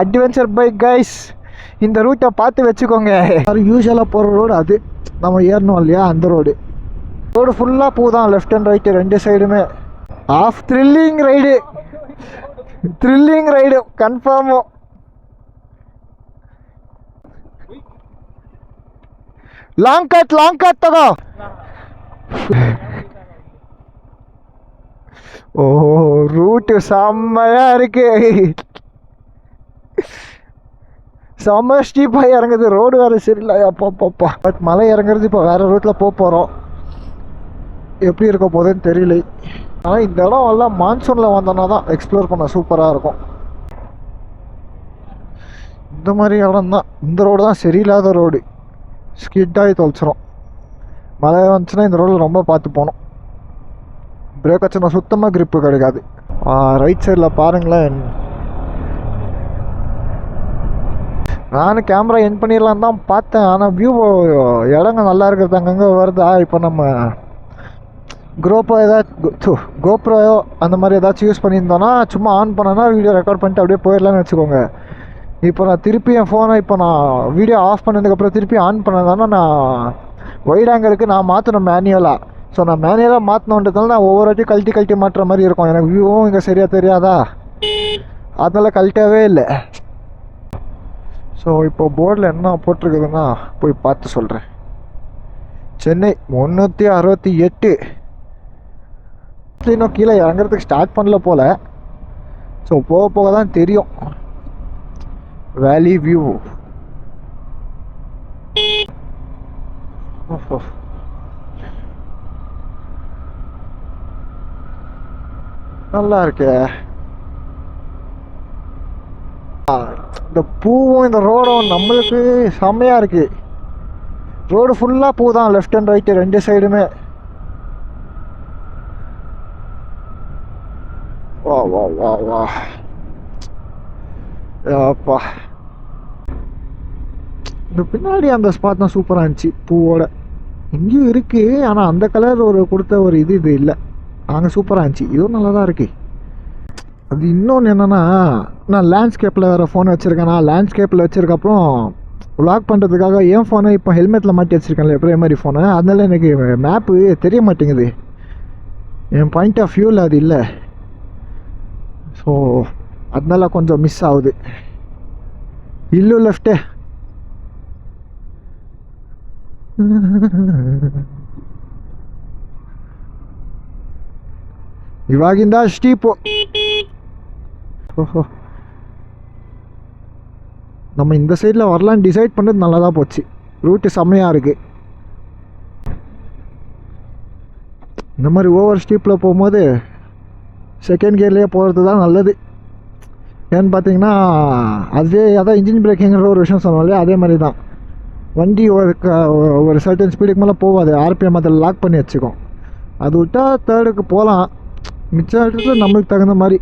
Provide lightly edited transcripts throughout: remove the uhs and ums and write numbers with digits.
Adventure bike guys, இந்த ரூட்டை பார்த்து வச்சுக்கோங்க. யூஸ்வலாக போகிற ரோடு அது, நம்ம ஏறணும் இல்லையா அந்த ரோடு ஃபுல்லாக பூ தான், லெஃப்ட் அண்ட் ரைட்டு ரெண்டு சைடுமே. Off thrilling ride confirm. Long cut தகோ. ஓ ரூட்டு செம்மையா இருக்கு, செம்ம ஸ்டீப்பாக இறங்குது, ரோடு வேறு சரியில்லை. அப்பா பட் மலை இறங்குறது இப்போ வேறு ரூட்டில் போகிறோம், எப்படி இருக்க போகுதுன்னு தெரியல. ஆனால் இந்த இடம் எல்லாம் மான்சூனில் வந்தோன்னா தான் எக்ஸ்ப்ளோர் பண்ண சூப்பராக இருக்கும். இந்த மாதிரி இடம் தான், இந்த ரோடு தான் சரியில்லாத ரோடு, ஸ்கிட்டாகி தொலைச்சிரும். மழை வந்துச்சுன்னா இந்த ரோடில் ரொம்ப பார்த்து போகணும், பிரேக் வச்சுன்னா சுத்தமாக கிரிப்பு கிடைக்காது. ரைட் சைடில் பாருங்களேன், நானும் கேமரா என் பண்ணிடலாம் தான் பார்த்தேன், ஆனால் வியூ இடங்க நல்லா இருக்கிறது அங்கங்கே வருதா. இப்போ நம்ம கோப்ரோ அந்த மாதிரி ஏதாச்சும் யூஸ் பண்ணியிருந்தோன்னா சும்மா ஆன் பண்ணோன்னா வீடியோ ரெக்கார்ட் பண்ணிட்டு அப்படியே போயிடலான்னு வச்சுக்கோங்க. இப்போ நான் திருப்பி என் ஃபோனை இப்போ நான் வீடியோ ஆஃப் பண்ணதுக்கப்புறம் திருப்பி ஆன் பண்ணதானா நான் வைட் ஆங்கிளுக்கு நான் மாற்றணும் மேனுவலாக. ஸோ நான் மேனுவலாக மாற்றினோன்றதால நான் ஒவ்வொரு வாட்டி கழட்டி மாட்டுற மாதிரி இருக்கும். எனக்கு வியூவும் இங்கே சரியாக தெரியாதா, அதனால் கழட்டவே இல்லை. ஸோ இப்போ போர்டில் என்ன போட்டிருக்குதுன்னா போய் பார்த்து சொல்கிறேன். சென்னை 368. இன்னும் கீழே இறங்குறதுக்கு ஸ்டார்ட் பண்ணல போல், ஸோ போக தான் தெரியும். வேலி வியூ நல்லா இருக்கு. இந்த பூவும் இந்த ரோடும் நம்மளுக்கு செம்மையாக இருக்குது. ரோடு ஃபுல்லாக பூ தான், லெஃப்ட் அண்ட் ரைட்டு ரெண்டு சைடுமே. வா அப்பா, இந்த பின்னாடி அந்த ஸ்பாட் தான் சூப்பராக இருந்துச்சு பூவோட. இங்கேயும் இருக்குது, ஆனால் அந்த கலர் ஒரு கொடுத்த ஒரு இது இல்லை, அங்கே சூப்பராக இருந்துச்சு. இதுவும் நல்லா தான் இருக்குது. அது இன்னொன்று என்னென்னா, நான் லேண்ட்ஸ்கேப்பில் வேறு ஃபோன் வச்சுருக்கேன். நான் லேண்ட்ஸ்கேப்பில் வச்சுருக்கப்புறம் விளாக் பண்ணுறதுக்காக என் ஃபோனை இப்போ ஹெல்மெட்டில் மாட்டி வச்சுருக்கேன்ல பிரைமரி ஃபோனை, அதனால எனக்கு மேப்பு தெரிய மாட்டேங்குது. என் பாயிண்ட் ஆஃப் வியூவில் அது இல்லை, ஸோ அதனால கொஞ்சம் மிஸ் ஆகுது. இல்லு லெஃப்ட்டு ಇವಾಗಿಂದ ಸ್ಟೀಪು. ஓஹோ, நம்ம இந்த சைடில் வரலான்னு டிசைட் பண்ணது நல்லா தான் போச்சு. ரூட்டு செம்மையாக இருக்குது. இந்த மாதிரி ஓவர் ஸ்டீப்பில் போகும்போது செகண்ட் கியர்லேயே போகிறது தான் நல்லது. ஏன்னு பார்த்தீங்கன்னா அதுவே அதான் இன்ஜின் பிரேக்கிங்கிற ஒரு விஷயம் சொன்னாலே அதே மாதிரி தான். வண்டி ஒரு சர்டன் ஸ்பீடுக்கு மேலே போகாது, ஆர்பிஎம் அதில் லாக் பண்ணி வச்சுக்கும். அது விட்டால் தேர்டுக்கு போகலாம், மிச்ச இடத்துல நம்மளுக்கு தகுந்த மாதிரி.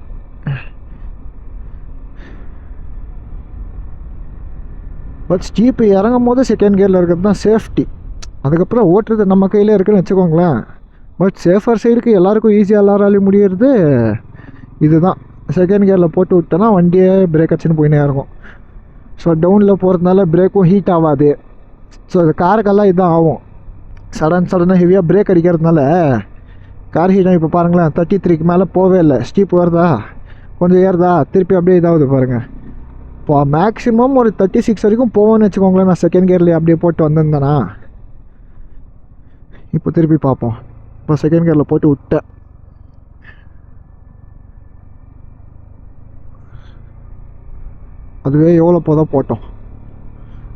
பட் ஸ்டீப்பு இறங்கும் போது செகண்ட் கியரில் இருக்கிறது தான் சேஃப்டி. அதுக்கப்புறம் ஓட்டுறது நம்ம கையில் இருக்குன்னு வச்சுக்கோங்களேன். பட் சேஃபர் சைடுக்கு எல்லாருக்கும் ஈஸியாக எல்லாராலையும் முடியறது இதுதான். செகண்ட் கியரில் போட்டு விட்டோன்னா வண்டியே பிரேக் அடிச்சுன்னு போயினே இருக்கும். ஸோ டவுனில் போகிறதுனால பிரேக்கும் ஹீட் ஆகாது. ஸோ அது காருக்கெல்லாம் இதுதான் ஆகும். சடனாக ஹெவியாக பிரேக் அடிக்கிறதுனால கார் ஹீட்டாக. இப்போ பாருங்களேன், 33க்கு மேலே போவே இல்லை. ஸ்டீப் வருதா, கொஞ்சம் ஏறுதா, திருப்பி அப்படியே இதாகுது பாருங்கள். இப்போ மேக்ஸிமம் ஒரு 36 வரைக்கும் போவோன்னு வச்சுக்கோங்களேன். நான் செகண்ட் கியர்லேயே அப்படியே போட்டு வந்திருந்தேனா. இப்போ திருப்பி பார்ப்போம். இப்போ செகண்ட் கியரில் போட்டு விட்டேன். அதுவே எவ்வளோ போதோ போட்டோம்.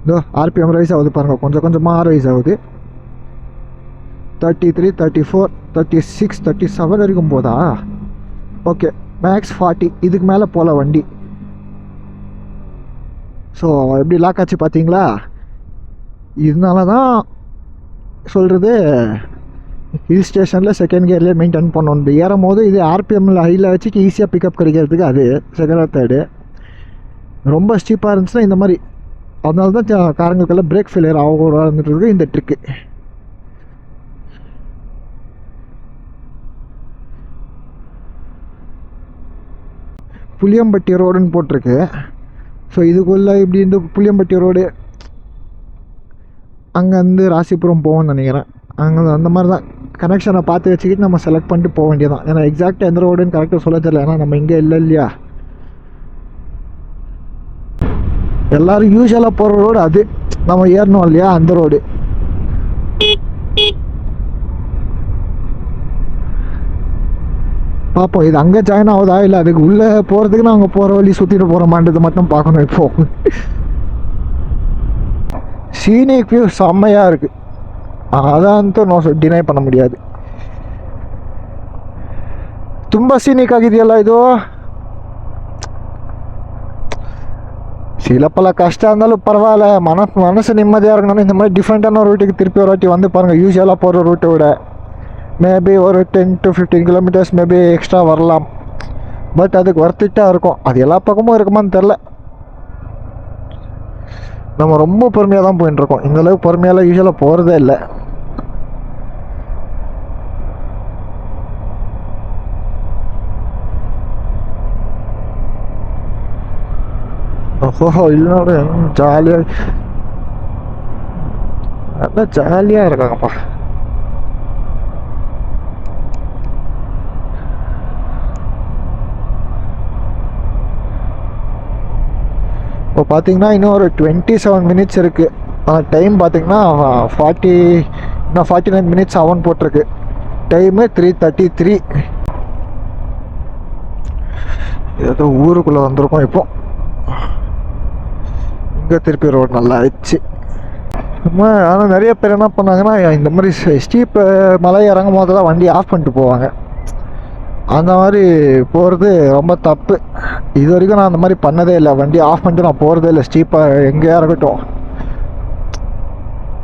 இதோ ஆர்பிஎம் ரைஸ் ஆகுது பாருங்கள், கொஞ்சம் கொஞ்சமாக ரைஸ் ஆகுது. 33, 34, 36, 37 வரைக்கும் போதா. ஓகே, மேக்ஸ் 40, இதுக்கு மேலே போகல வண்டி. ஸோ எப்படி லாக் ஆச்சு பார்த்தீங்களா. இதனால தான் சொல்கிறது ஹில் ஸ்டேஷனில் செகண்ட் கியர்லேயே மெயின்டைன் பண்ணணும். இந்த ஏறும் போது இது ஆர்பிஎம்மில் ஹையில் வச்சுட்டு ஈஸியாக பிக்கப் கிடைக்கிறதுக்கு அது செகண்ட் ஆர் தேர்டு. ரொம்ப ஸ்டீப்பாக இருந்துச்சுன்னா இந்த மாதிரி, அதனால தான் காரங்களுக்கெல்லாம் பிரேக் ஃபெயிலியர் ஆகக்கூடாதுன்றது இந்த ட்ரிக்கு. புளியம்பட்டி ரோடுன்னு போட்டிருக்கு. ஸோ இதுக்குள்ளே இப்படி இந்த புளியம்பட்டி ரோடு அங்கேருந்து ராசிபுரம் போவோம்னு நினைக்கிறேன். அங்கே அந்த மாதிரி தான் கனெக்ஷனை பார்த்து வச்சுக்கிட்டு நம்ம செலக்ட் பண்ணிட்டு போக வேண்டியதான். ஏன்னா எக்ஸாக்டாக எந்த ரோடுன்னு கரெக்டாக சொல்ல தெரியல, ஏன்னா நம்ம இங்கே இல்லை இல்லையா. எல்லோரும் யூஸ்வலாக போகிற ரோடு அது, நம்ம ஏறணும் இல்லையா அந்த ரோடு. பார்ப்போம் இது அங்கே ஜாயின் ஆகுதா இல்லை அதுக்கு உள்ளே போகிறதுக்கு நான் அங்கே போகிற வழி சுற்றிட்டு போகிறோமான்றது மட்டும் பார்க்கணும். இப்போது சீனிக் வியூ செம்மையாக இருக்குது, ಅದಂತೂ ನಾವು ಡಿನೈ பண்ண முடியாது. ತುಂಬ ಸೀನಿಕ್ ಆಗಿದೆಯಲ್ಲ ಇದು. சிலப்பல கஷ்டம் இருந்தாலும் பரவாயில்ல, மனசு நிம்மதியாக இருக்கணும். இந்த மாதிரி டிஃப்ரெண்ட்டான ரூட்டுக்கு திருப்பி ஒரு வாட்டி வந்து பாருங்கள். யூஸ்வலாக போகிற ரூட்டை விட மேபி ஒரு 10 to 15 kilometers மேபி எக்ஸ்ட்ரா வரலாம். பட் அதுக்கு ஒர்த்திட்டாக இருக்கும். அது எல்லா பக்கமும் இருக்குமான்னு தெரில. நம்ம ரொம்ப பொறுமையாக தான் போயிட்டுருக்கோம். இந்தளவுக்கு பொறுமையாலாம் யூஸ்வலாக போகிறதே இல்லை. ஓஹோ இல்லைனால ஜாலியாக நல்லா ஜாலியாக இருக்காங்கப்பா. இப்போ பார்த்தீங்கன்னா இன்னும் ஒரு 27 minutes இருக்குது. ஆனால் டைம் பார்த்தீங்கன்னா 49 minutes ஆகும்னு போட்டிருக்கு. டைமு 3:33. ஏதோ ஊருக்குள்ளே வந்திருக்கோம். இப்போ இங்கே திருப்பி ரோடு நல்லா ஆயிடுச்சு. ஆனால் நிறைய பேர் என்ன பண்ணாங்கன்னா இந்த மாதிரி ஸ்டீப் மலை இறங்கும் போது தான் வண்டி ஆஃப் பண்ணிட்டு போவாங்க. அந்த மாதிரி போகிறது ரொம்ப தப்பு. இது வரைக்கும் நான் அந்த மாதிரி பண்ணதே இல்லை. வண்டி ஆஃப் பண்ணிட்டு நான் போகிறதே இல்லை. ஸ்டீப்பாக எங்கேயா இருக்கட்டும்,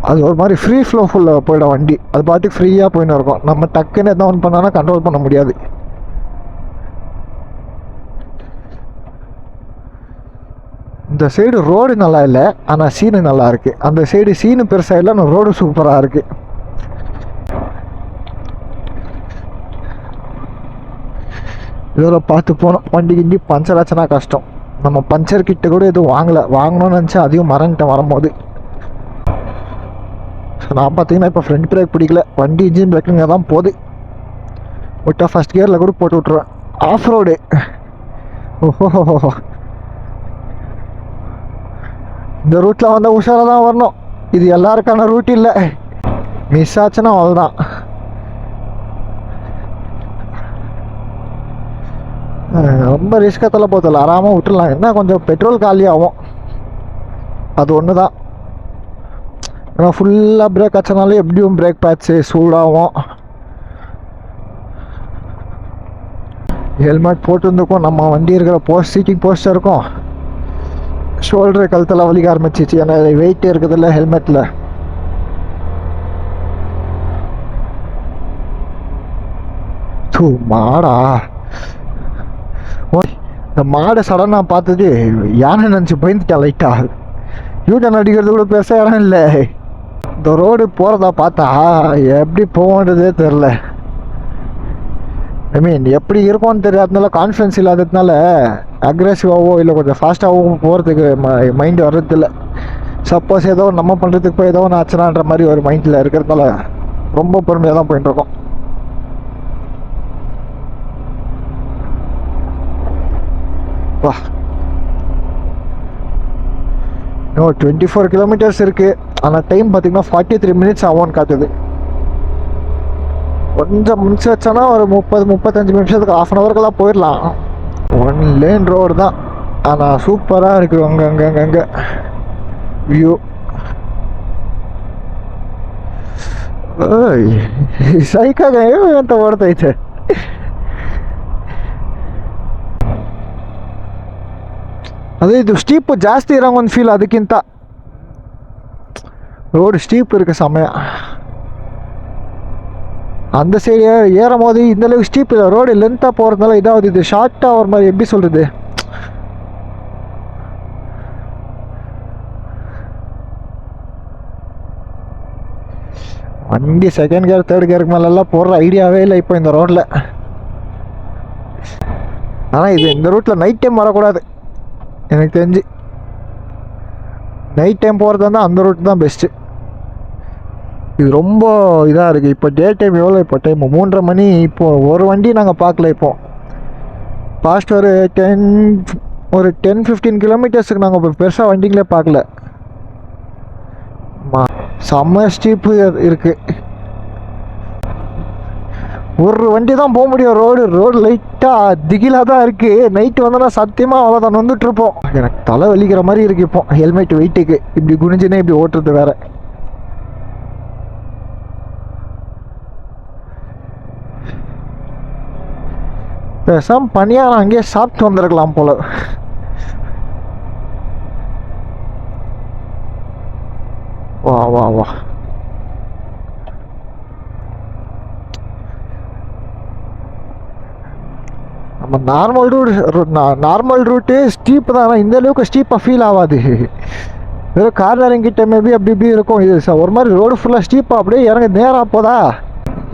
அது ஒரு மாதிரி ஃப்ரீ ஃப்ளோ ஃபுல்லாக போயிடும் வண்டி. அது பாட்டுக்கு ஃப்ரீயாக போயின்னு இருக்கும். நம்ம டக்குன்னு எதாவது ஒன்று பண்ணாலும் கண்ட்ரோல் பண்ண முடியாது. இந்த சைடு ரோடு நல்லா இல்லை, ஆனால் சீனு நல்லா இருக்குது. அந்த சைடு சீனு பெருசாக இல்லை, ஆனால் ரோடு சூப்பராக இருக்குது. இதோட பார்த்து போனோம். வண்டி கிண்டி பஞ்சர் ஆச்சுன்னா கஷ்டம். நம்ம பஞ்சர் கிட்ட கூட எதுவும் வாங்கணும்னு நினச்சா அதையும் மறந்துட்டேன் வரும்போது. நான் பார்த்தீங்கன்னா இப்போ ஃப்ரண்ட் பிரேக் பிடிக்கல, வண்டி இன்ஜின் பிரேக்குங்க தான் போகுது. விட்டா ஃபஸ்ட் கியரில் கூட போட்டு விட்ருவேன். Off road. ஓஹோ, இந்த ரூட்டில் வந்தால் உஷாராக தான் வரணும். இது எல்லாருக்கான ரூட் இல்லை. மிஸ் ஆச்சுன்னா அவ்வளோதான். ரொம்ப ரிஸ்கத்தில் போதில்ல, ஆறாமல் விட்டுடலாம். என்ன கொஞ்சம் பெட்ரோல் காலியாகும், அது ஒன்று தான். ஏன்னா ஃபுல்லாக பிரேக் ஆச்சனாலும் எப்படியும் பிரேக் பேட்ச்சு சூடாகும். ஹெல்மெட் போட்டுருந்துக்கும். நம்ம வண்டி இருக்கிற சீட்டிங் போஸ்டர் இருக்கும். ஷோல்டரு கழுத்தில் வலிக்க ஆரம்பிச்சிச்சு. ஏன்னா வெயிட் இருக்குதுல்ல ஹெல்மெட்டில். மாடா, இந்த மாடை சடனாக பார்த்தது யானை நினச்சி பயந்துட்டேன் லைட்டாக. யூட்டன் அடிக்கிறது கூட பெருசாக இடம் இல்லை. இந்த ரோடு போகிறதா பார்த்தா எப்படி போகன்றதே தெரில. ஐ மீன் எப்படி இருக்கும்னு தெரியாததுனால, கான்ஃபிடன்ஸ் இல்லாததுனால அக்ரெசிவாகவோ இல்லை கொஞ்சம் ஃபாஸ்ட்டாகவும் போகிறதுக்கு மைண்டு வர்றதில்லை. சப்போஸ் ஏதோ நம்ம பண்ணுறதுக்கு போய் ஏதோ ஒன்று ஆச்சுனான்ற மாதிரி ஒரு மைண்டில் இருக்கிறதுனால ரொம்ப பொறுமையாக தான் போயிட்டுருக்கோம். வா, இன்னும் 24 kilometers இருக்குது. ஆனால் டைம் பார்த்தீங்கன்னா 43 minutes ஆகும்னு காட்டுது. கொஞ்சம் முடிச்சு வச்சோன்னா ஒரு 30-35 நிமிஷத்துக்கு, 1/2 hourக்கெல்லாம் போயிடலாம். 1 lane ரோடு தான், ஆனால் சூப்பராக இருக்குது. அங்கே வியூ. ಸೈಕಾಗ ಅಂತ ಓಡ್ತೈತೆ. ಅದೇ ಇದು ಸ್ಟೀಪ್ ಜಾಸ್ತಿ ಇರೋ ಒಂದು ಫೀಲ್. ಅದಕ್ಕಿಂತ ரோடு ஸ்டீப் இருக்க சமய. அந்த சைடு ஏறும் போது இந்த அளவுக்கு ஸ்டீப் இல்லை. ரோடு லென்த்தாக போகிறதுனால இதாவது இது ஷார்ட்டாக ஒரு மாதிரி, எப்படி சொல்கிறது, வண்டி செகண்ட் கியர் தேர்ட் கியருக்கு மேலெல்லாம் போடுற ஐடியாவே இல்லை இப்போ இந்த ரோட்டில். ஆனால் இது இந்த ரூட்டில் நைட் டைம் வரக்கூடாது எனக்கு தெரிஞ்சு. நைட் டைம் போகிறது வந்து அந்த ரூட் தான் பெஸ்ட்டு. இது ரொம்ப இதாக இருக்குது. இப்போ டே டைம் எவ்வளோ, இப்போ டைம் 3:30 மணி. இப்போது ஒரு வண்டி நாங்கள் பார்க்கல. இப்போது பாஸ்ட் ஒரு 10-15 கிலோமீட்டர்ஸுக்கு நாங்கள் இப்போ பெருசாக வண்டிங்களே பார்க்கல. செம்ம ஸ்டீப்பு இருக்குது. ஒரு வண்டி தான் போக முடியும். ரோடு லைட்டாக திகிலாக தான் இருக்குது. நைட்டு வந்தோன்னா சத்தியமாக அவ்வளோதான் வந்துட்டுருப்போம். எனக்கு தலை வலிக்கிற மாதிரி இருக்குது இப்போ ஹெல்மெட் வெயிட்டுக்கு. இப்படி குனிஞ்சுனே இப்படி ஓட்டுறது வேறு. பேசாம பனியாரம் அங்கேயே சாப்பிட்டு வந்துருக்கலாம் போல. வா வா வா. நம்ம நார்மல் ரூட்டு ஸ்டீப் தான். ஆனால் இந்த அளவுக்கு ஸ்டீப்பாக ஃபீல் ஆகாது. வெறும் கார்னரிங் கிட்ட மேபி அப்படி இப்படி இருக்கும். இது ஒரு மாதிரி ரோடு ஃபுல்லாக ஸ்டீப்பாக அப்படியே இறங்க நேராக போதா.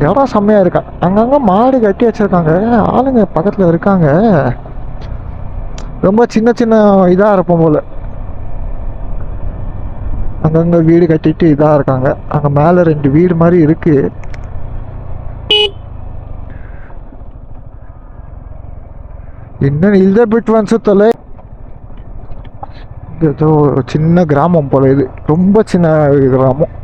இடம் செம்மையாக இருக்கா. அங்கங்கே மாடு கட்டி வச்சுருக்காங்க. ஆளுங்க பக்கத்தில் இருக்காங்க. ரொம்ப சின்ன சின்ன இதாக இருப்போம் போல். அங்கங்கே வீடு கட்டிட்டு இதாக இருக்காங்க. அங்கே மேலே 2 வீடு மாதிரி இருக்குது. இன்னும் இல்த பிட் வந்து தொலை. ஏதோ சின்ன கிராமம் போல. இது ரொம்ப சின்ன கிராமம்.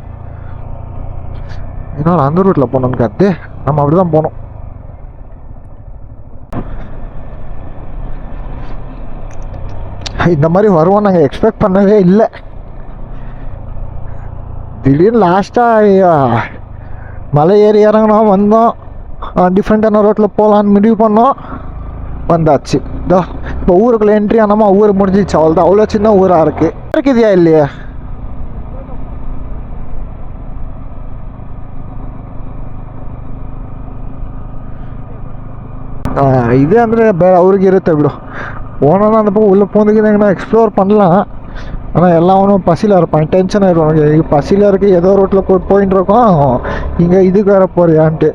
இதனால் அந்த ரூட்டில் போனோம்னு காத்து நம்ம அப்படி தான் போனோம். இந்த மாதிரி வருவோம் நாங்கள் எக்ஸ்பெக்ட் பண்ணவே இல்லை. திடீர்னு லாஸ்ட்டாக மலை ஏறி இறங்கினோம், வந்தோம். டிஃப்ரெண்ட்டான ரோட்டில் போகலான்னு முடிவு பண்ணோம். வந்தாச்சு. இதோ இப்போ ஊருக்குள்ளே என்ட்ரி ஆனோமா, ஊர் முடிஞ்சிச்சு. அவ்வளோதான். அவ்வளோ சின்ன ஊராக இருக்குதியா இல்லையா? இதே ಅಂದರೆ ಬೇರೆ ಅವ್ರಿಗೆ ಇರುತ್ತೆ ಬಿಡು. போனோன்னா அந்த பக்கம் உள்ளே போந்துக்குதாங்கன்னா எக்ஸ்ப்ளோர் பண்ணலாம். ஆனால் எல்லாம் ஒன்றும் பசியில் இருப்பான். டென்ஷனாக இருக்கும். இங்கே பசியில் இருக்குது. ஏதோ ரோட்டில் போயின்னு இருக்கோம். இங்கே இதுக்கு வேற போறியான்ட்டு.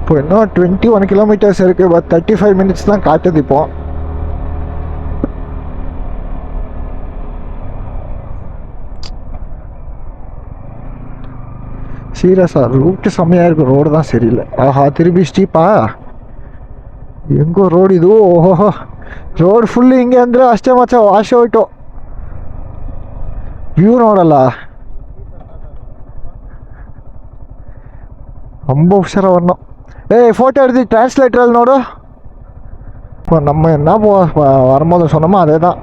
இப்போ இன்னும் 21 கிலோமீட்டர்ஸ் இருக்குது. பட் 35 மினிட்ஸ் தான் காட்டுது இப்போ. சீரியஸா ரூட்டு செம்மையாக இருக்குது. ரோடு தான் சரியில்லை. ஆஹா, திருப்பி ஸ்டீப்பா. ಹೆಂಗೋ ರೋಡ್ ಇದು. ಓಹೋ, ರೋಡ್ ಫುಲ್ ಹಿಂಗೆ ಅಂದರೆ ಅಷ್ಟೇ ಮಚ್ಚ ವಾಶ್ ಹೋಯ್ತು. ವ್ಯೂ ನೋಡಲ್ಲ. ரொம்ப உஷார வரணும். ஃபோட்டோ எடுத்து டிரான்ஸ்லேட்டரில் நோடு. இப்போ நம்ம என்ன வரும்போது சொன்னோமோ அதே தான்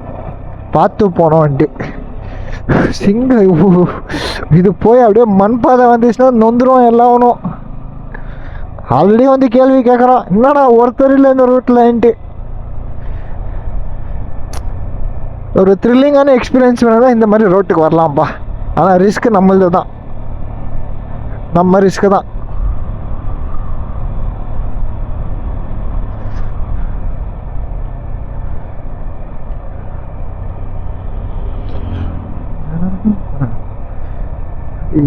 பார்த்து போனோம். வண்டி இது போய் அப்படியே மண்பாதை வந்துச்சுன்னா நொந்துரும் எல்லாம் ஒன்றும். ஆல்ரெடி வந்து கேள்வி கேட்குறோம், என்னடா ஒருத்தர் இல்லை இந்த ரூட்டில்ன்ட்டு. ஒரு த்ரில்லிங்கான எக்ஸ்பீரியன்ஸ் வேணும்னா இந்த மாதிரி ரோட்டுக்கு வரலாம்ப்பா. ஆனால் ரிஸ்க்கு நம்மளது தான். நம்ம ரிஸ்க்கு தான்.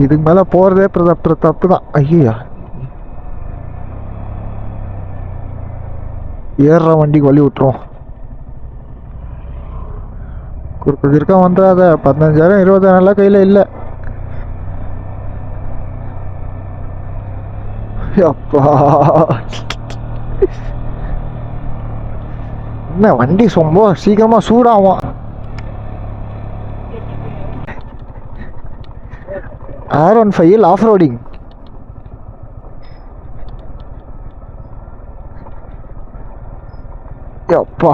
இதுக்கு மேலே போகிறதே தப்பு தான். ஐயா, ஏறுற வண்டிக்கு வழி விட்டுரும். குறுக்க வந்துடாத. 15,000 20,000 கையில் இல்லை. அப்பா, என்ன வண்டி ரொம்ப சீக்கிரமாக சூடாகும். R15 of roading. அப்பா,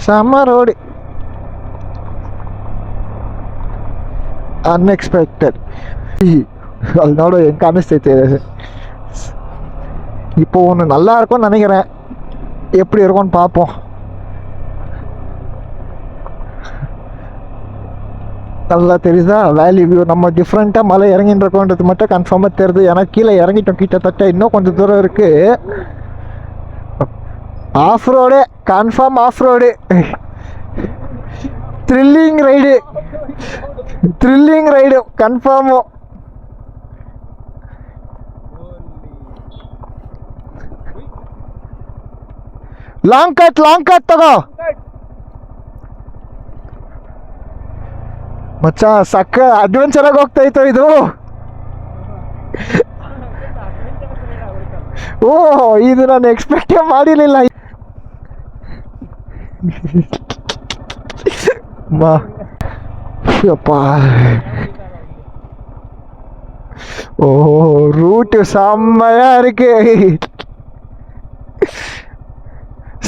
செம்ம ரோடு. ಅನ್ಎಕ್ಸ್ಪೆಕ್ಟೆಡ್ ಅಲ್ಲಿ ನೋಡು ಹೆಂಗೆ ಕಾಣಿಸ್ತೈತೆ. இப்போ ஒன்று நல்லா இருக்கும்னு நினைக்கிறேன், எப்படி இருக்கும்னு பார்ப்போம். நல்லா தெரியுதா வேலி வியூ? நம்ம டிஃப்ரெண்ட்டாக மலை இறங்கின்னு இருக்கோன்றது மட்டும் கன்ஃபார்மாக தெரியுது. ஏன்னா கீழே இறங்கிட்டோம், கிட்டத்தட்ட இன்னும் கொஞ்சம் தூரம் இருக்குது. Off road confirm, off road. Thrilling ride confirm. Long cut ತಗೋ ಮಚ್ಚ. ಸಕ್ಕ ಅಡ್ವೆಂಚರ್ ಆಗಿ ಹೋಗ್ತಾ ಇದು. ಓಹ್, ಇದು ನಾನು ಎಕ್ಸ್ಪೆಕ್ಟೇ ಮಾಡಿರಲಿಲ್ಲ. ஓ, ரூட்டு செம்மையா இருக்கு.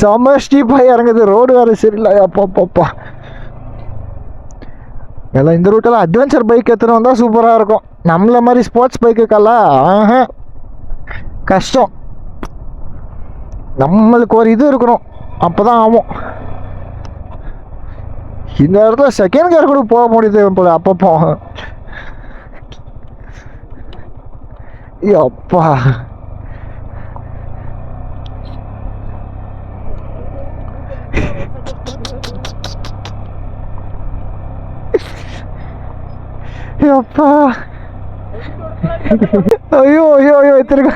செம்ம ஸ்டீப்பாக இறங்குது, ரோடு வேறு சரியில்லை. அப்பா எல்லாம் இந்த ரூட்டெல்லாம் அட்வென்ச்சர் பைக் எடுத்துகிட்டு வந்தால் சூப்பராக இருக்கும். நம்மள மாதிரி ஸ்போர்ட்ஸ் பைக்குக்கெல்லாம் கஷ்டம். நம்மளுக்கு ஒரு இது இருக்கணும், அப்போ தான் ஆகும். இந்த இடத்துல செகண்ட் கியர் கூட போக முடியுது போல அப்பப்போ. அப்பா அப்பா, ஐயோ ஐயோ ஐயோ ಎತ್ತರಗ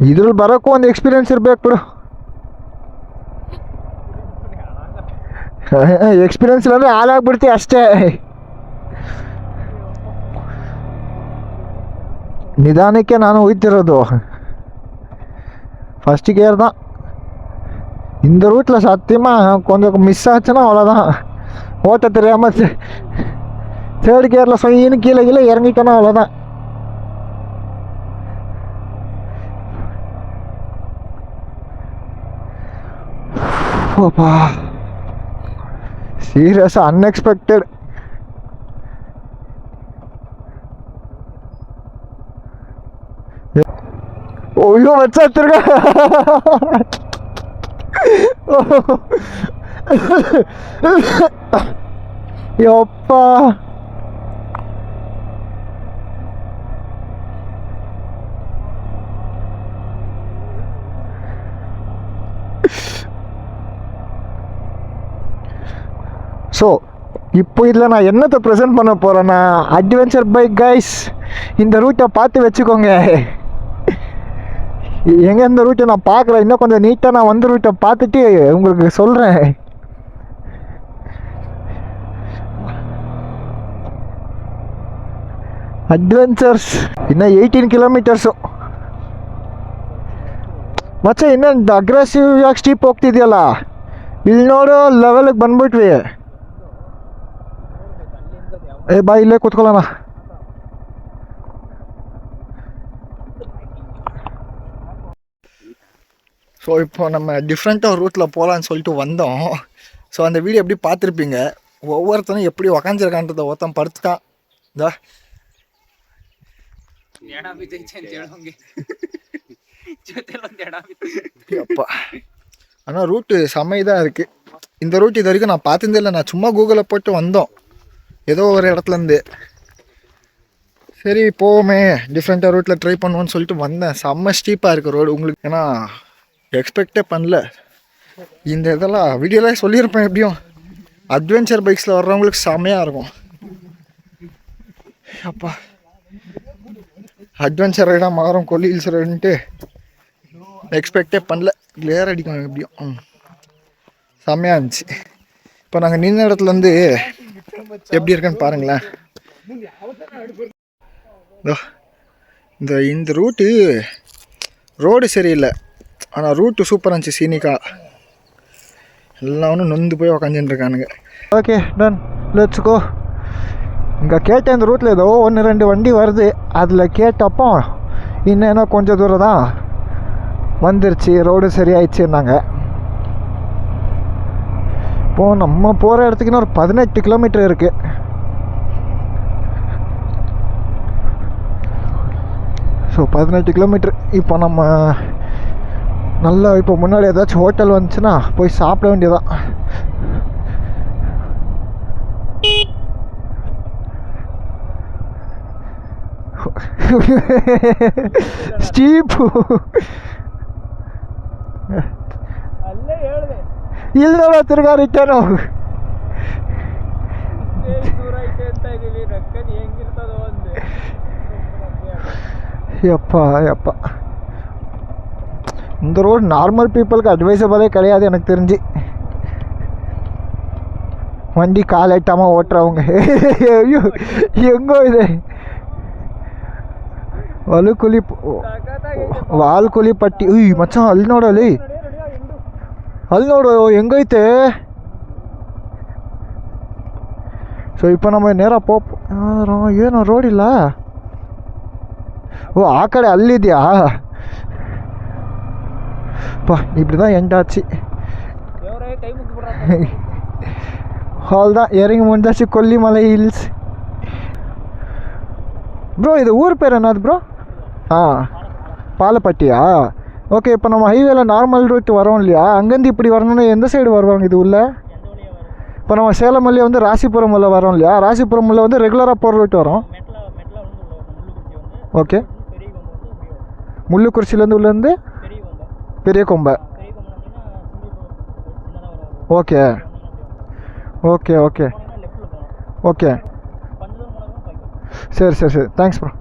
ಇದ್ರಲ್ಲಿ ಬರೋಕ್ಕೂ ಒಂದು ಎಕ್ಸ್ಪೀರಿಯನ್ಸ್ ಇರ್ಬೇಕು ಬಿಡು. ಎಕ್ಸ್ಪೀರಿಯನ್ಸ್ ಇಲ್ಲಾಂದ್ರೆ ಹಾಳಾಗ್ಬಿಡ್ತೀವಿ ಅಷ್ಟೇ. நிதானிக்க நானும் ஊற்றிடுறதோ ஃபஸ்ட்டு கியர் தான். இந்த ரூட்டில் சத்தியமாக கொஞ்சம் மிஸ் ஆச்சுன்னா அவ்வளோதான். ஓட்ட தெரியாமல் தேர்ட் கியரில் சொயின்னு கீழே இறங்கிட்டோன்னா அவ்வளோதான். ஓப்பா, சீரியஸாக அன்எக்ஸ்பெக்டட். ஐயோ வச்சா திருங்க. யப்பா, ஸோ இப்போ இதில் நான் என்னத்தை ப்ரெசென்ட் பண்ண போகிறேன்னா, அட்வென்ச்சர் பைக் கைஸ், இந்த ரூட்டை பார்த்து வச்சுக்கோங்க. எங்கே இந்த ரூட்டை நான் பார்க்குறேன், இன்னும் கொஞ்சம் நீட்டாக நான் வந்து ரூட்டை பார்த்துட்டு உங்களுக்கு சொல்கிறேன். ಅಡ್ವೆಂಚರ್ಸ್ ಇನ್ನು 18 ಕಿಲೋಮೀಟರ್ಸು ಮಚ್ಚ. ಇನ್ನೊಂದು ಅಗ್ರೆಸಿವ್ ಆಗಿ ಸ್ಟೀಪ್ ಹೋಗ್ತಿದೆಯಲ್ಲ, ಇಲ್ಲಿ ನೋಡು ಲೆವೆಲಿಗೆ ಬಂದ್ಬಿಟ್ವಿ. ಬಾ ಇಲ್ಲೇ ಕೂತ್ಕೊಳ್ಳೋಣ. ஸோ இப்போ நம்ம டிஃப்ரெண்ட்டாக ரூட்டில் போகலான்னு சொல்லிட்டு வந்தோம். ஸோ அந்த வீடியோ எப்படி பார்த்துருப்பீங்க. ஒவ்வொருத்தனும் எப்படி உக்காந்துருக்கான்றத ஒருத்தன் படுத்துட்டான். இதா அப்பா, ஆனால் ரூட்டு செம்மைதான் இருக்குது. இந்த ரூட் இது வரைக்கும் நான் பார்த்துருந்தே இல்லை. நான் சும்மா கூகுளில் போட்டு வந்தோம் ஏதோ ஒரு இடத்துலேருந்து. சரி போவோமே, டிஃப்ரெண்ட்டாக ரூட்டில் ட்ரை பண்ணுவோன்னு சொல்லிட்டு வந்தேன். செம்ம ஸ்டீப்பாக இருக்குது ரோடு உங்களுக்கு. ஏன்னா எக்ஸ்பெக்டே பண்ணல. இந்த இதெல்லாம் வீடியோலாம் சொல்லியிருப்பேன். எப்படியும் அட்வென்ச்சர் பைக்ஸில் வர்றவங்களுக்கு செம்மையாக இருக்கும். அப்பா, அட்வென்ச்சர் ரைடாக மாறும் கொல்லி ஹில்ஸ் ரைடுன்ட்டு எக்ஸ்பெக்டே பண்ணல. கிளியர் அடிக்கும் எப்படியும். செம்மையாக இருந்துச்சு. இப்போ நாங்கள் நின்ன இடத்துலேருந்து எப்படி இருக்குன்னு பாருங்களேன். இந்த ரூட்டு ரோடு சரியில்லை, ஆனால் ரூட்டு சூப்பராக இருந்துச்சு. சீனிக்கா எல்லாம் ஒன்று நொந்து போய் உக்காந்துட்டு இருக்கானுங்க. Okay done, let's go. இங்கே கேட்ட இந்த ரூட்டில் ஏதோ 1-2 வண்டி வருது. அதில் கேட்டப்போ இன்னும் கொஞ்சம் தூரம் தான் வந்துருச்சு, ரோடு சரியாயிடுச்சுன்னாங்க. இப்போது நம்ம போகிற இடத்துக்குன்னு ஒரு 18 கிலோமீட்டர் இருக்குது. So 18 kilometre. இப்போ நம்ம நல்லா இப்போ முன்னாடி ஏதாச்சும் ஹோட்டல் வந்துச்சுன்னா போய் சாப்பிட வேண்டியதான். ಸ್ಟೀಪು ಇಲ್ದವ ತಿರ್ಗಾ ರಿಟರ್ನ್ ಹೋಗು. ಯಪ್ಪ ಯಪ್ಪ, இந்த ரோடு நார்மல் பீப்புளுக்கு அட்வைசபிளே கிடையாது எனக்கு தெரிஞ்சு. வண்டி கால் எட்டாமல் ஓட்டுறவங்க. ஐயோ எங்கோ இது ವಾಲ್ಕುಲಿ ಪಟ್ಟಿ. ಉಯ್ ಮಚ್ಚ ಅಲ್ಲಿ ನೋಡಲಿ, ಅಲ್ಲಿ ನೋಡು ಹೆಂಗೈತೆ. ಸೊ ಇಪ್ಪ ನಮ್ಮ ನೇರ ಪೋಪ್ ಏನೋ ರೋಡ್ ಇಲ್ಲ. ஓ ಆ ಕಡೆ ಅಲ್ಲಿದೆಯಾ? பா இப்படி தான் எண்டாச்சு. அவ்வளோதான், இறங்கி முடிஞ்சாச்சு கொல்லிமலை ஹில்ஸ். ப்ரோ இது ஊர் பேர் என்னது ப்ரோ? பாலப்பட்டியா? ஓகே. இப்போ நம்ம ஹைவேல நார்மல் ரூட் வரோம் இல்லையா, அங்கேருந்து இப்படி வரணும்னா எந்த சைடு வருவாங்க இது உள்ள? இப்போ நம்ம சேலம் வழியே வந்து ராசிபுரம் உள்ள வரோம் இல்லையா, ராசிபுரம் உள்ள வந்து ரெகுலராக போகிற ரூட் வரும். ஓகே. முள்ளுக்குறிச்சிலேருந்து உள்ளேருந்து பெரிய கொம்பை. Okay okay okay okay. சரி சரி சரி, தேங்க்ஸ் ப்ரோ.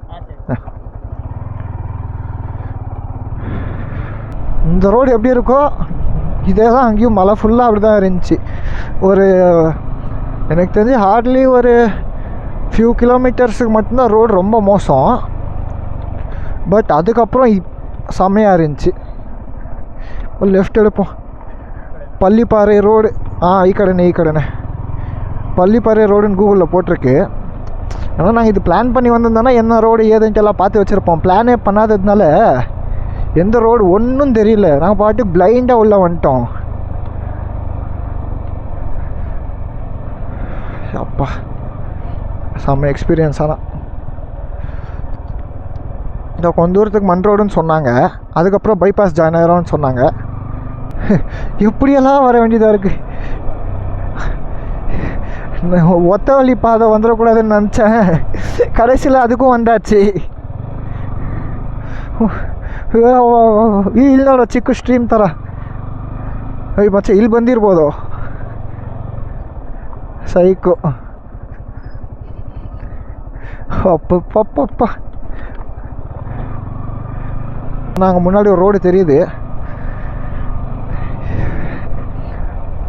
இந்த ரோடு எப்படி இருக்கோ இதே தான் அங்கேயும். மழை ஃபுல்லாக அப்படி தான் இருந்துச்சு. ஒரு எனக்கு தெரிஞ்சு ஹார்ட்லி ஒரு ஃபியூ கிலோமீட்டர்ஸுக்கு மட்டும்தான் ரோடு ரொம்ப மோசம். பட் அதுக்கப்புறம் செம்மையாக இருந்துச்சு. ஒரு லெஃப்ட் எடுப்போம். பள்ளிப்பாறை ரோடு. ಈ ಕಡೆನೇ பள்ளிப்பாறை ரோடுன்னு கூகுளில் போட்டிருக்கு. ஆனால் நாங்கள் இது பிளான் பண்ணி வந்திருந்தோன்னா என்ன ரோடு ஏதுன்ட்டு எல்லாம் பார்த்து வச்சுருப்போம். பிளானே பண்ணாததுனால எந்த ரோடு ஒன்றும் தெரியல. நாங்கள் பாட்டுக்கு பிளைண்டாக உள்ளே வந்துட்டோம். அப்பா செம்ம எக்ஸ்பீரியன்ஸ். ஆனால் இந்த கொஞ்ச தூரத்துக்கு மண் ரோடுன்னு சொன்னாங்க, அதுக்கப்புறம் பைபாஸ் ஜாயின் ஆகிறோன்னு சொன்னாங்க. எப்படியெல்லாம் வர வேண்டியதாக இருக்குது. ஒத்த வழி பாதை வந்துடக்கூடாதுன்னு நினச்சேன், கடைசியில் அதுக்கும் வந்தாச்சு. ಇಲ್ಲಿ ನೋಡೋ ಚಿಕ್ಕ ಸ್ಟ್ರೀಮ್ ಥರ. ಅಯ್ಯ ಮಚ್ಚ ಇಲ್ಲಿ ಬಂದಿರ್ಬೋದು. ಸೈಕು அப்பப்பப்பப்பா. நாங்கள் முன்னாடி ஒரு ரோடு தெரியுது.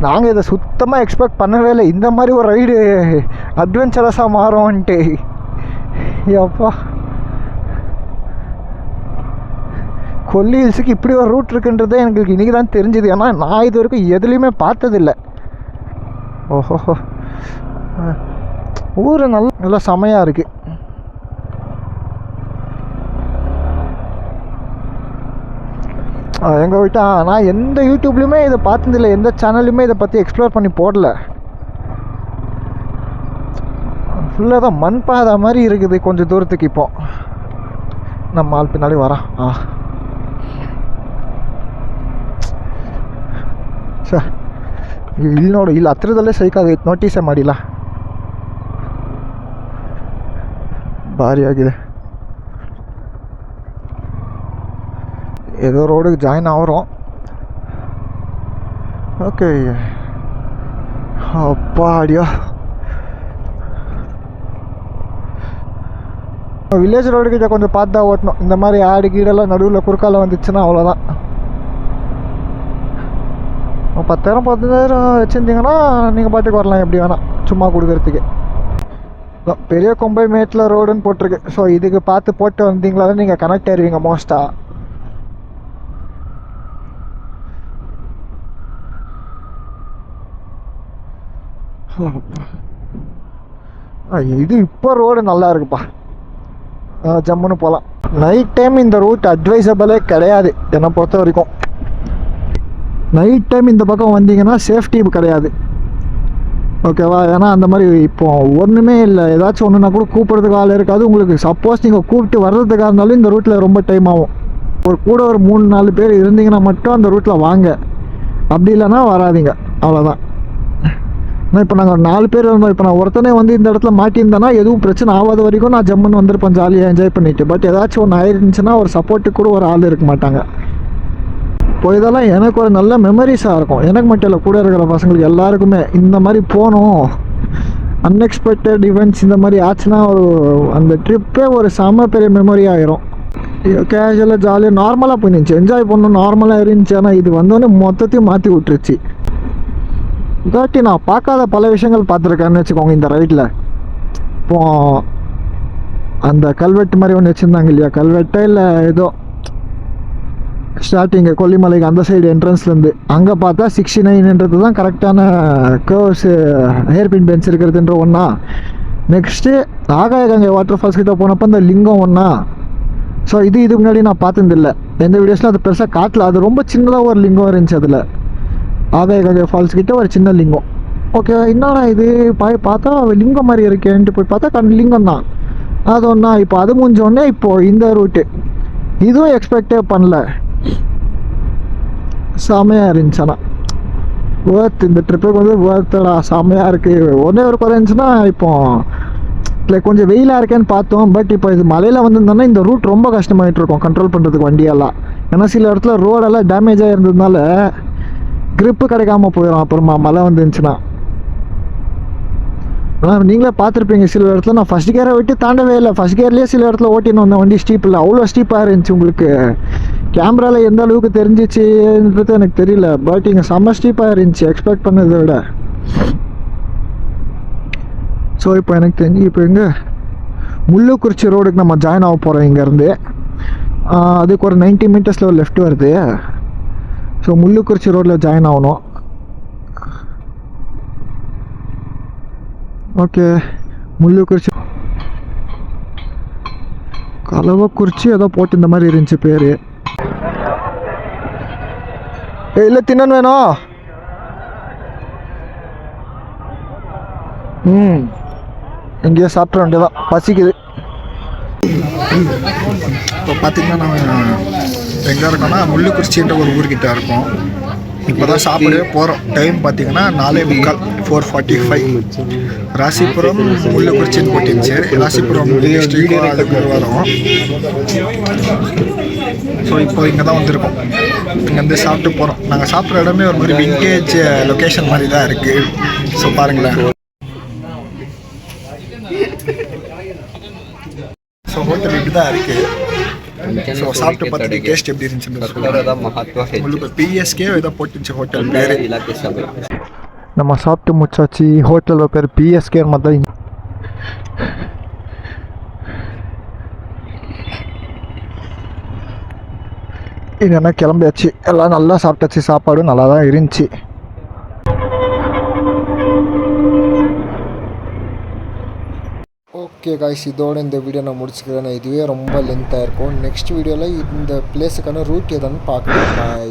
நாங்கள் இதை சுத்தமாக எக்ஸ்பெக்ட் பண்ணவே இல்லை, இந்த மாதிரி ஒரு ரைடு அட்வென்ச்சரஸாக மாறும்ன்ட்டு. அப்பா கொல்லி ஹில்ஸுக்கு இப்படி ஒரு ரூட் இருக்குன்றதே எங்களுக்கு இன்றைக்கி தான் தெரிஞ்சுது. ஏன்னா நான் இது வரைக்கும் எதுலேயுமே பார்த்ததில்லை. ஓஹோ, ஊர் நல்லா செமையாக இருக்குது. எங்கள் வீட்டா நான் எந்த யூடியூப்லேயுமே இதை பார்த்ததில்லை, எந்த சேனல்லையுமே இதை பற்றி எக்ஸ்ப்ளோர் பண்ணி போடல. ஃபுல்லாக தான் மண் பாதை மாதிரி இருக்குது கொஞ்சம் தூரத்துக்கு. இப்போ நம்ம ஆள் பின்னாடி வரான். ಸರ್ ಇಲ್ಲಿ ನೋಡು, ಇಲ್ಲಿ ಹತ್ರದಲ್ಲೇ ಸೈಕಾಗೈತೆ. ನೋಟಿಸೇ ಮಾಡಿಲ್ಲ, ಭಾರಿ ಆಗಿದೆ. ஏதோ ரோடுக்கு ஜாயின் ஆகிறோம். ஓகே அப்பாடியா. வில்லேஜ் ரோடுக்கிட்ட கொஞ்சம் பார்த்து தான் ஓட்டணும். இந்த மாதிரி ஆடு கீடெல்லாம் நடுவில் குறுக்கால வந்துச்சுன்னா அவ்வளோதான். 10,000 10,000 வச்சுருந்தீங்கன்னா நீங்கள் பாட்டுக்கு வரலாம் எப்படி வேணால், சும்மா கொடுக்கறதுக்கு. பெரிய கொம்பை மேட்டில் ரோடுன்னு போட்டிருக்கு. ஸோ இதுக்கு பார்த்து போட்டு வந்தீங்களா நீங்கள் கனெக்ட் ஆயிடுவீங்க மோஸ்ட்டாக. இது இப்போ ரோடு நல்லா இருக்குப்பா, ஜம்முன்னு போகலாம். நைட் டைம் இந்த ரூட் அட்வைசபிளே கிடையாது என்னை பொறுத்த வரைக்கும். நைட் டைம் இந்த பக்கம் வந்தீங்கன்னா சேஃப்டி கிடையாது. ஓகேவா? ஏன்னா அந்த மாதிரி இப்போ ஒன்றுமே இல்லை, ஏதாச்சும் ஒன்றுனா கூட கூப்பிட்றதுக்கு ஆள் இருக்காது. உங்களுக்கு சப்போஸ் நீங்கள் கூப்பிட்டு வர்றதுக்காக இருந்தாலும் இந்த ரூட்டில் ரொம்ப டைம் ஆகும். கூட ஒரு 3-4 பேர் இருந்தீங்கன்னா மட்டும் அந்த ரூட்டில் வாங்க, அப்படி இல்லைன்னா வராதிங்க, அவ்வளோதான். ஆனால் இப்போ நாங்கள் 4 பேர் இருந்தோம். இப்போ நான் ஒருத்தனே வந்து இந்த இடத்துல மாட்டியிருந்தேன்னா எதுவும் பிரச்சனை ஆகாத வரைக்கும் நான் ஜம்முன்னு வந்திருப்பேன் ஜாலியாக என்ஜாய் பண்ணிவிட்டு. பட் ஏதாச்சும் ஒன்று ஆயிருந்துச்சுன்னா ஒரு சப்போர்ட்டுக்கு கூட ஒரு ஆள் இருக்க மாட்டாங்க. இப்போ இதெல்லாம் எனக்கு ஒரு நல்ல மெமரிஸாக இருக்கும். எனக்கு மட்டும் இல்லை, கூட இருக்கிற பசங்களுக்கு எல்லாருக்குமே இந்த மாதிரி போகணும். அன்எக்ஸ்பெக்டட் ஈவெண்ட்ஸ் இந்த மாதிரி ஆச்சுன்னா ஒரு அந்த ட்ரிப்பே ஒரு செம பெரிய மெமரி ஆகிரும். கேஷுவலாக ஜாலியாக நார்மலாக போயிருந்துச்சு, என்ஜாய் பண்ணணும், நார்மலாக இருந்துச்சு. ஆனால் இது வந்தோடனே மொத்தத்தையும் மாற்றி விட்டுருச்சு. இதாட்டி நான் பார்க்காத பல விஷயங்கள் பார்த்துருக்கேன்னு வச்சுக்கோங்க இந்த ரைட்டில். இப்போ அந்த கல்வெட்டு மாதிரி ஒன்று வச்சுருந்தாங்க இல்லையா, கல்வெட்டை இல்லை ஏதோ ஸ்டார்டிங்கு கொல்லிமலைக்கு அந்த சைடு என்ட்ரன்ஸ்லேருந்து அங்கே பார்த்தா 69ன்றது தான் கரெக்டான கர்வ்ஸு ஹேர்பின் பென்ஸ் இருக்கிறதுன்ற ஒன்றா. நெக்ஸ்ட்டு ஆகாயகங்கை வாட்டர் ஃபால்ஸ் கிட்ட போனப்போ அந்த லிங்கம் ஒன்றா. ஸோ இதுக்கு முன்னாடி நான் பார்த்ததில்லை, எந்த வீடியோஸில் அது பெருசாக காட்டல. அது ரொம்ப சின்னதாக ஒரு லிங்கம் இருந்துச்சு அதில், ஆகாயகங்கை ஃபால்ஸ் கிட்ட ஒரு சின்ன லிங்கம். ஓகே, என்னடா இது பார்த்தா லிங்கம் மாதிரி இருக்கேன்ட்டு போய் பார்த்தா லிங்கம் தான் அது ஒன்றா. இப்போ அது முடிஞ்சோடனே இப்போது இந்த ரூட்டு இதுவும் எக்ஸ்பெக்டே பண்ணல, செமையாக இருந்துச்சு. ஆனால் வேர்த், இந்த ட்ரிப்புக்கு வந்து வேர்த்தடா, செமையாக இருக்குது. ஒன்றே ஒரு குறை இருந்துச்சுன்னா இப்போ லைக் கொஞ்சம் வெயிலாக இருக்கேன்னு பார்த்தோம். பட் இப்போ இது மலையில் வந்துருந்தோன்னா இந்த ரூட் ரொம்ப கஷ்டமாயிட்டு இருக்கும் கண்ட்ரோல் பண்ணுறதுக்கு வண்டியெல்லாம். ஏன்னா சில இடத்துல ரோடெல்லாம் டேமேஜாக இருந்ததுனால க்ரிப்பு கிடைக்காம போயிடும் அப்புறமா மழை வந்துருந்துச்சுன்னா. ஆனால் நீங்களே பார்த்துருப்பீங்க சில இடத்துல நான் ஃபஸ்ட் கியரை விட்டு தாண்டவே இல்லை. ஃபஸ்ட் கியர்லேயே சில இடத்துல ஓட்டின்னு வந்தேன், வண்டி ஸ்டீப் இல்லை, அவ்வளோ ஸ்டீப்பாக இருந்துச்சு. உங்களுக்கு கேமராவில் எந்த அளவுக்கு தெரிஞ்சிச்சுன்றது எனக்கு தெரியல, பட் இங்கே செம்ம ஸ்டீப்பாக இருந்துச்சு எக்ஸ்பெக்ட் பண்ணதை விட. ஸோ இப்போ எனக்கு தெரிஞ்சு இப்போ எங்கே முள்ளுக்குறிச்சி ரோடுக்கு நம்ம ஜாயின் ஆக போகிறோம் இங்கேருந்து. அதுக்கு ஒரு 90 மீட்டர்ஸில் ஒரு லெஃப்ட் வருது. ஸோ முள்ளுக்குறிச்சி ரோட்டில் ஜாயின் ஆகணும். ஓகே, முள்ளுக்குறிச்சி கலவக்குறிச்சி ஏதோ போட்டு இந்த மாதிரி இருந்துச்சு பேர். இல்லை தின்னன் வேணும். எங்கேயோ சாப்பிட்ற வேண்டியதான், பசிக்குது. இப்போ பார்த்தீங்கன்னா நம்ம எங்கே இருக்கோம்னா முள்ளுக்குறிச்சின்ற ஒரு ஊர்கிட்ட இருக்கோம். இப்போ தான் சாப்பிடவே போகிறோம். டைம் பார்த்தீங்கன்னா 4:45, 4:45. ராசிபுரம் முள்ளுக்குறிச்சின்னு போட்டிருந்துச்சு. ராசிபுரம் அதுக்கு வரும். ஸோ இப்போ இங்கே தான் வந்திருக்கோம், இங்கேருந்து சாப்பிட்டு போகிறோம். நாங்கள் சாப்பிட்ற இடமே ஒரு மாதிரி விண்டேஜ் லொக்கேஷன் மாதிரி தான் இருக்குது. ஸோ பாருங்களேன். ஸோ ஹோட்டல் இப்படி தான் இருக்குது. ஸோ சாப்பிட்டு பார்த்துட்டு டேஸ்ட் எப்படி இருந்துச்சுன்னு உங்களுக்கு பிஎஸ்கே ஏதோ போட்டுச்சு ஹோட்டல் பேர். நம்ம சாப்பிட்டு முடிச்சாச்சு. ஹோட்டல் பேர் பிஎஸ்கே மாதிரி. இல்லைன்னா கிளம்பியாச்சு. எல்லாம் நல்லா சாப்பிட்டாச்சு, சாப்பாடும் நல்லா தான் இருந்துச்சு. ஓகே காய்ஸ், இதோட இந்த வீடியோ நான் முடிச்சுக்கிறேன். இதுவே ரொம்ப லென்த்தாக இருக்கும். நெக்ஸ்ட் வீடியோவில் இந்த பிளேஸுக்கான ரூட் எதான்னு பார்க்கலாம்.